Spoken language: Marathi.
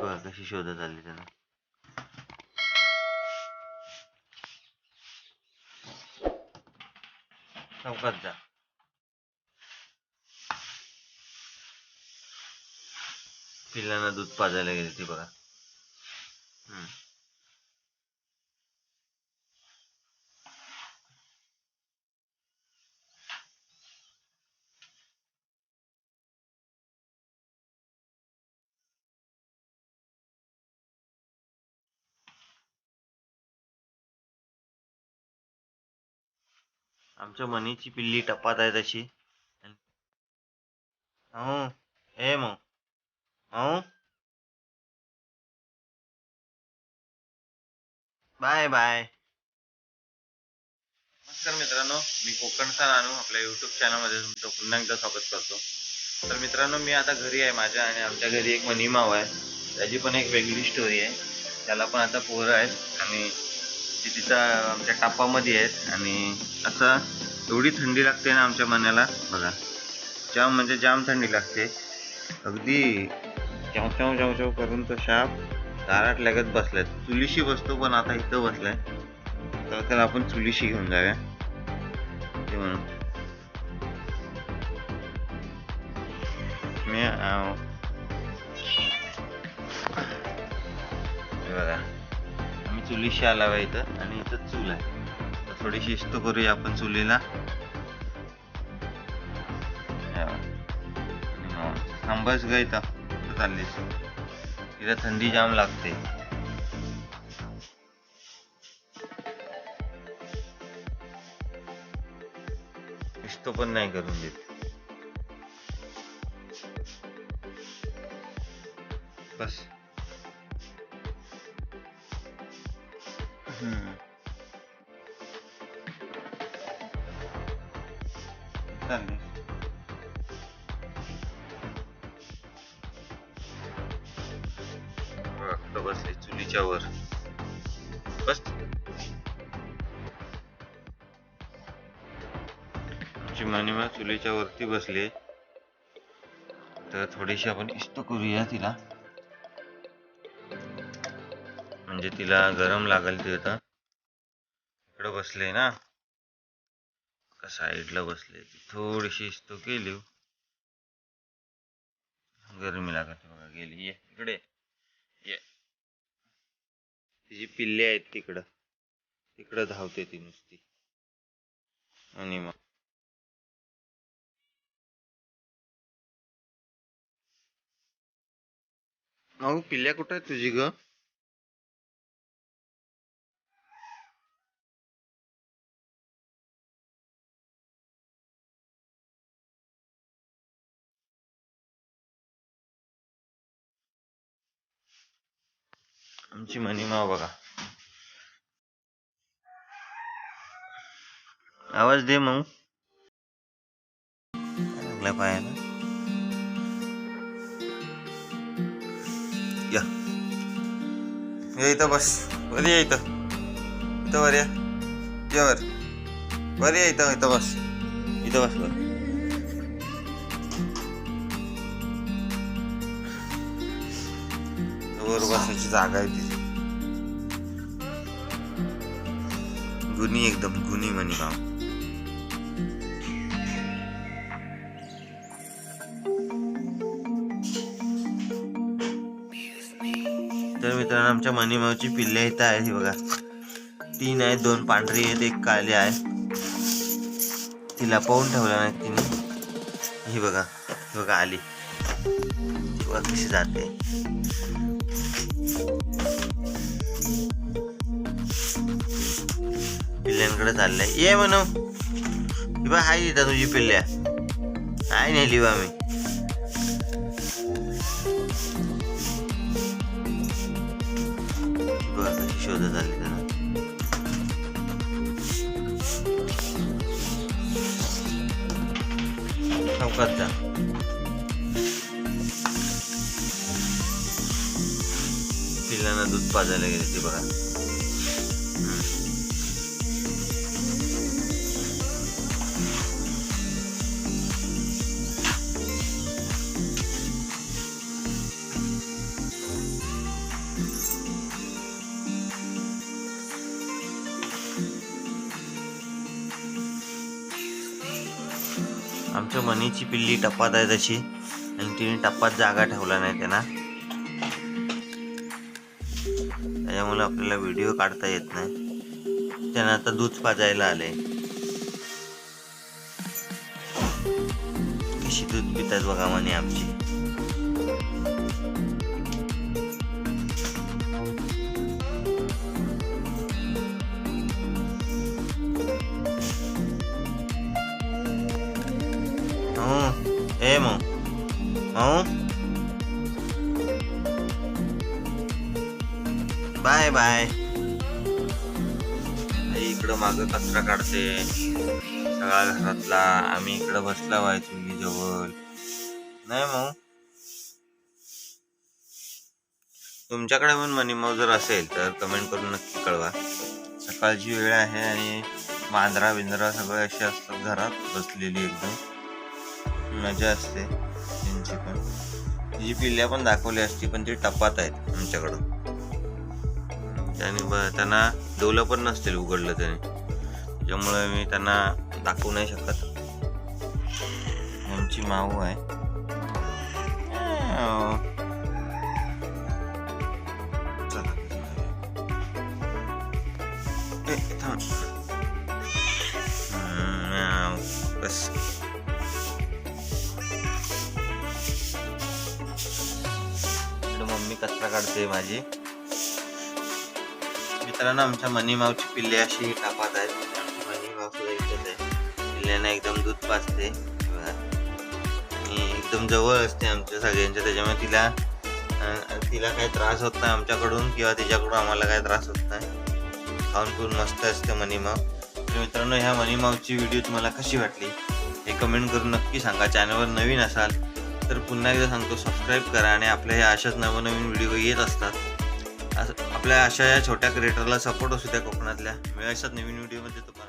बघा कशी शोधत आली त्याला. चौकात जा. पिल्लांना दूध पाजायला गेली ती बघा. आमच्या मनीची पिल्ली टपात आहे तशी. हो ए मग हो बाय बाय. नमस्कार मित्रांनो, मी कोकणचा नानू आपल्या युट्यूब चॅनलमध्ये तुमचं पुन्हा एकदा स्वागत करतो. तर मित्रांनो, मी आता घरी आहे माझ्या, आणि आमच्या घरी एक मनीमाव आहे. त्याची पण एक वेगळी स्टोरी आहे. त्याला पण आता पोरं आहेत, आणि ती तिथं आमच्या टापामध्ये आहेत. आणि असं एवढी थंडी लागते ना आमच्या मण्याला बघा, जाम म्हणजे जाम थंडी लागते. अगदी चाव चाव चाव चाव करून तो शाप दारात लगत बसलाय. चुलीशी बसतो, पण आता इथं बसलाय. तर त्याला आपण चुलीशी घेऊन जाऊया ते म्हणून. मी बघा, आम्ही चुलीशी आला इथं, आणि इथं चूल आहे. तर थोडीशी इस्तो करूया आपण चुलीला. थांबस ग इथं चाललीस, तिला थंडी जाम लागते. इस्तो पण नाही करून देत. बस चालली बसले चुलीच्या वर. बस आमची मनीमा चुलीच्या वरती बसले. तर थोडीशी आपण इस्तो करूया तिला, म्हणजे तिला गरम लागेल. ते आता इकडं बसले ना, का साईडला बसले, थोडीशी इस्तो केली, गरमी लागत बघा. गेली, ये इकडे ये. तिची पिल्ले आहेत तिकडं, तिकडं धावते ती नुसती. आणि मग पिल्ल्या कुठं आहे तुझी ग? आमची मनीमाव बघा. आवाज दे मग. लागला पायाला. या इथं बस, वर या इथं, इथं वर या, वर वर या इथं, इथं बस, इथं बस वर. वर बसायची जागा आहे तिची. गुणी, एकदम गुणी मनीमाव. तर मित्रांनो, आमच्या मनीमावची पिल्ले इथं आहेत बघा. 3 आहेत, 2 पांढरी आहेत, 1 काळी आहे. तिला पाहून ठेवला नाही तिने. ही बघा, ही बघा आली बघा कशी जाते. पिल्ल्यांकडे चाललंय. ये म्हणू, ही बा हाय तिथं तुझी पिल्ल्या. हाय नेली बा मी. बघा कशी शोधत आली त्याला. चौकात जा. पिल्लांना दूध पाजायला गेली ती बघा. आमच्या मनीची पिल्ली टप्पात आहे तशी, आणि तिने टप्पात जागा ठेवला नाही त्यांना, त्याच्यामुळे आपल्याला व्हिडिओ काढता येत नाही. त्यांना आता दूध पाजायला आले. कशी दूध पितात बघा मनी आमची. ए मऊ बाय बाय. इकडं मागं कचरा काढते सगळा घरातला. आम्ही इकडं बसला वाय चुली जवळ. नाही मग तुमच्याकडे पण मनी माऊ जर असेल तर कमेंट करून नक्की कळवा. सकाळची वेळ आहे आणि मांजरा बिंद्रा सगळे असे असतात घरात बसलेली, एकदम मजा असते त्यांची पण. तिची पिल्ल्या पण दाखवली असती पण ती टप्पात आहेत आमच्याकडं. त्यांना डोलं पण नसतील उघडलं त्याने, त्याच्यामुळे मी त्यांना दाखवू नाही शकत. आमची माऊ आहे. बस मम्मी कचरा काढते माझी. मित्रांनो आमच्या मनी माऊची पिल्ले अशी टापात आहेत. आमची मनी माऊ सुद्धा इथेच आहे. पिल्ल्याने एकदम दूध पाजते आणि एकदम जवळ असते आमच्या सगळ्यांच्या, त्याच्यामुळे तिला काही त्रास होत नाही आमच्याकडून किंवा तिच्याकडून आम्हाला काही त्रास होत नाही. खाऊन पिऊन मस्त असते मनी माऊ. तर मित्रांनो ह्या मनी माऊची व्हिडिओ तुम्हाला कशी वाटली हे कमेंट करून नक्की सांगा. चॅनलवर नवीन असाल तर पुन्हा एकदा सांगतो सबस्क्राईब करा, आणि आपल्या ह्या अशाच नवनवीन व्हिडिओ येत असतात. आपल्या अशा या छोट्या क्रिएटरला सपोर्ट असू द्या कोकणातल्या. मी अशाच नवीन व्हिडिओमध्ये तुम्हाला